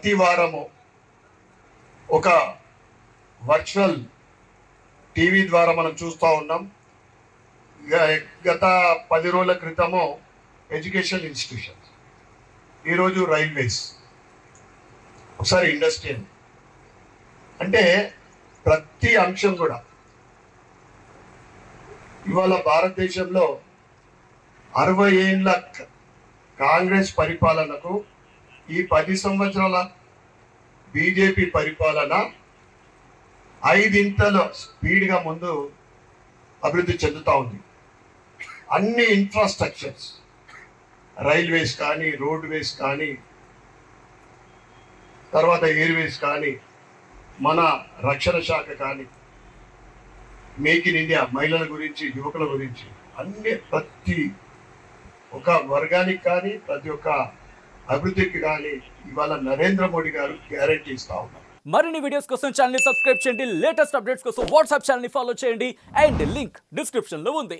ప్రతి వారము ఒక వర్చువల్ టీవీ ద్వారా మనం చూస్తూ ఉన్నాం. గత 10 రోజుల క్రితము ఎడ్యుకేషన్ ఇన్స్టిట్యూషన్స్, ఈరోజు రైల్వేస్, ఒకసారి ఇండస్ట్రియల్, అంటే ప్రతి అంశం కూడా ఇవాళ భారతదేశంలో 60 ఏళ్ళ కాంగ్రెస్ పరిపాలనకు ఈ 10 సంవత్సరాల బీజేపీ పరిపాలన 5 స్పీడ్గా ముందు అభివృద్ధి చెందుతూ ఉంది. అన్ని ఇన్ఫ్రాస్ట్రక్చర్స్, రైల్వేస్ కానీ, రోడ్వేస్ కానీ, తర్వాత ఎయిర్వేస్ కానీ, మన రక్షణ శాఖ కానీ, మేక్ ఇన్ ఇండియా, మహిళల గురించి, యువకుల గురించి, అన్ని ప్రతి ఒక్క వర్గానికి కానీ, ప్రతి ఒక్క అభివృద్ధికి కానీ ఇవాళ నరేంద్ర మోడీ గారు గ్యారెంటీ ఇస్తా ఉన్నారు. మరిన్ని వీడియోస్ కోసం ఛానల్ ని సబ్స్క్రైబ్ చేయండి, లేటెస్ట్ అప్డేట్స్ కోసం వాట్సాప్ ఛానల్ ని ఫాలో చేయండి, అండ్ లింక్ డిస్క్రిప్షన్ లో ఉంది.